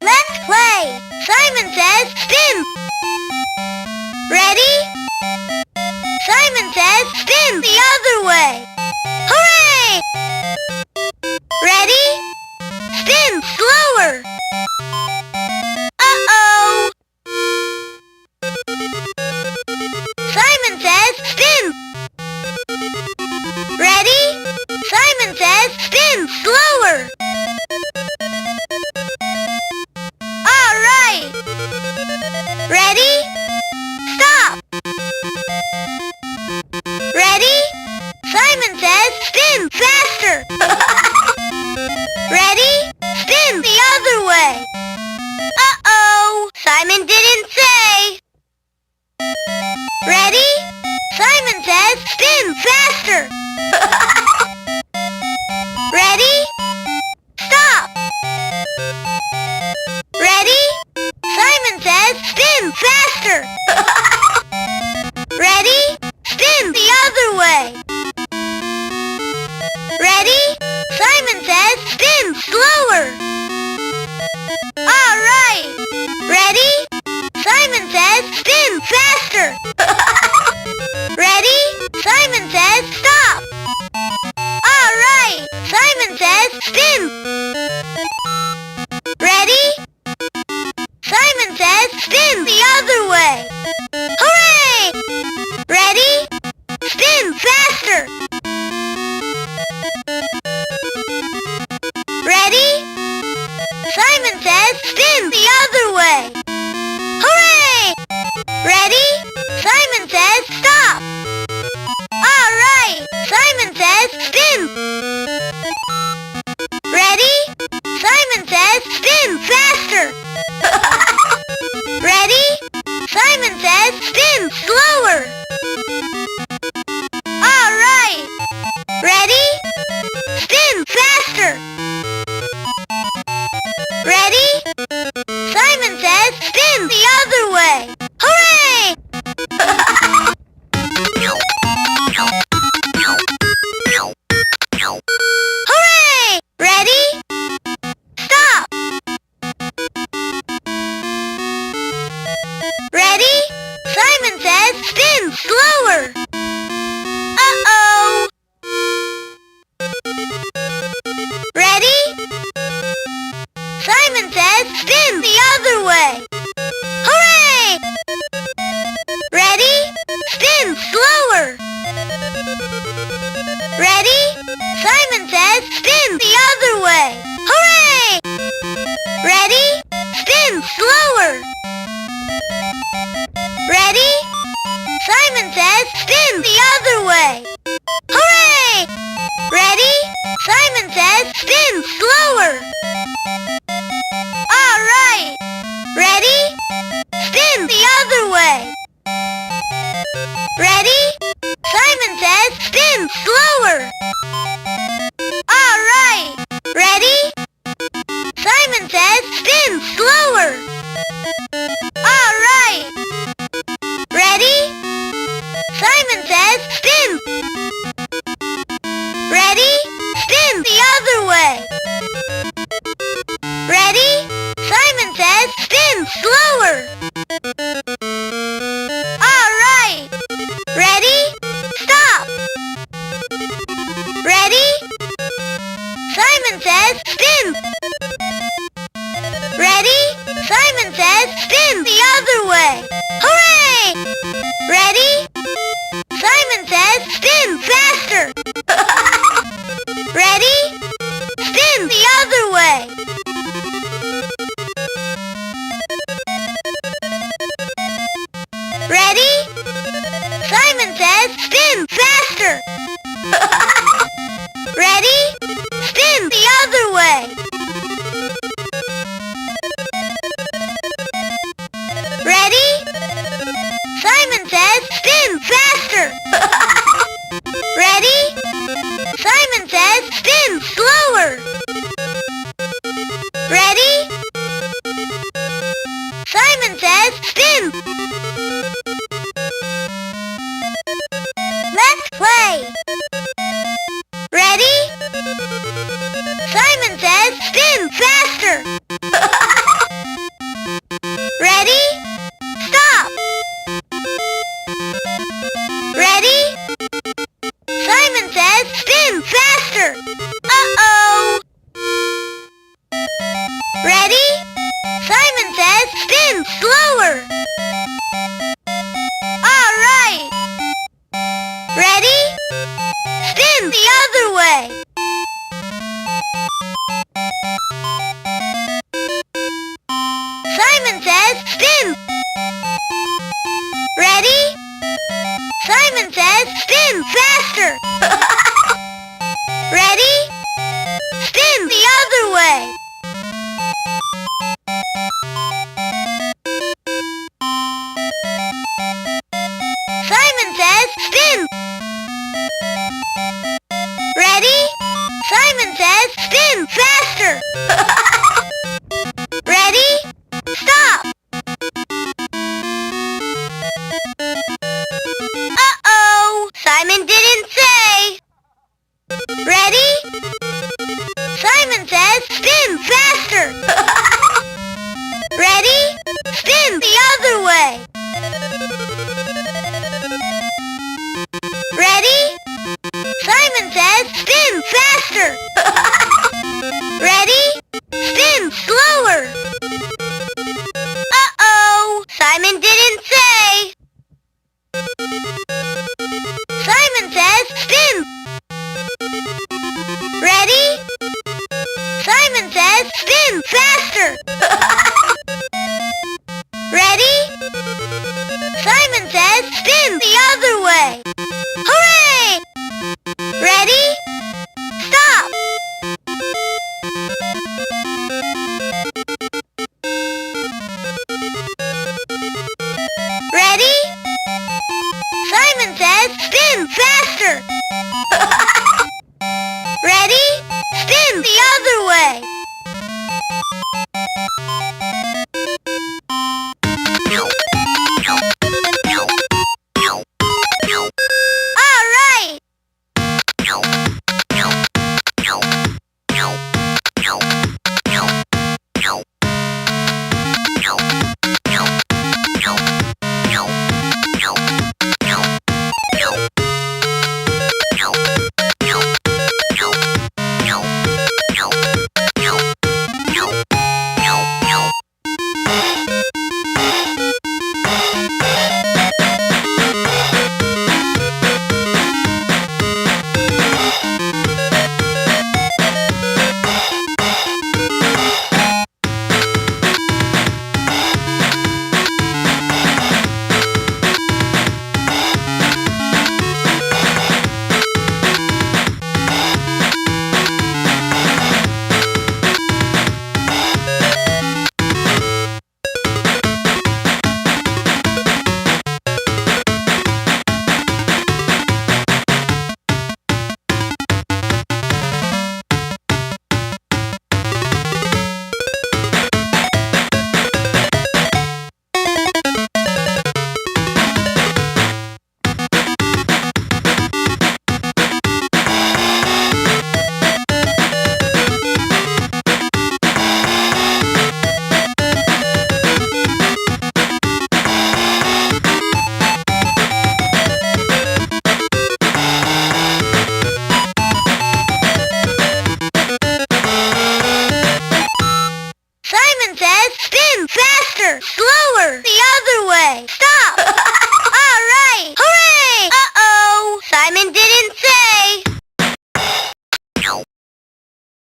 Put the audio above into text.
Let's play! Simon says spin! Ready? Simon says spin the other way! Hooray! Ready? Spin slower! Uh-oh! Simon says spin! Ready? Simon says spin slower! All right! Ready? Stop! Ready? Simon says spin faster! Ready? Spin the other way! Uh-oh! Simon didn't say! Ready? Simon says spin faster! Ready? Stop! Ready? Simon says spin faster! Ready? Spin the other way! Ready? Simon says spin slower! All right! Ready? Simon says spin faster! Ready? Simon says stop! All right! Simon says spin! Ready? Simon says spin the other way! Hooray! Ready? Spin faster! Ready? Simon says spin the other way! Hooray! Ready? Simon says stop! All right! Simon says spin! Ready? Simon says spin faster! Ready? Simon says spin slower! All right! Ready? Spin faster! Ready? Simon says spin the other way! Hooray! Hooray! Ready? Stop! Ready? Simon says spin slower! Uh-oh! Ready? Simon says spin the other way! Hooray! Ready? Spin slower! Ready? Simon says spin the other way! Hooray! Ready? Spin slower! Ready? Simon says spin the other way! Hooray! Ready? Simon says spin slower! All right! Ready? Spin the other way! Ready? Simon says spin slower! All right! Ready? Simon says spin slower! All right! Ready? Simon says spin! Ready? Spin the other way! Ready? Simon says spin slower! All right! Ready? Stop! Ready? Simon says spin! Ready? Simon says spin the other way! Hooray! Ready? Simon says spin faster! Ready? Spin the other way! Ready? Simon says spin faster! Ready? Spin the other way! Ready? Simon says spin slower. All right. Ready? Spin the other way. Simon says spin. Ready? Simon says spin faster. Ready? Spin the other way. Simon says spin. Ready? Simon says spin faster. Ready? Stop. Uh-oh, Simon didn't say. Ready? Simon says spin faster. Ready? Spin the other way. Ready? Simon says spin faster. Ready? Spin slower. Uh-oh, Simon didn't say. Simon says spin. Ready? Simon says spin faster. Ready? Simon says spin the other way. Hooray! Ready? Stop! Ready? Simon says spin faster. Ready? Spin the other way. All right. Simon says spin faster, slower, the other way. Stop!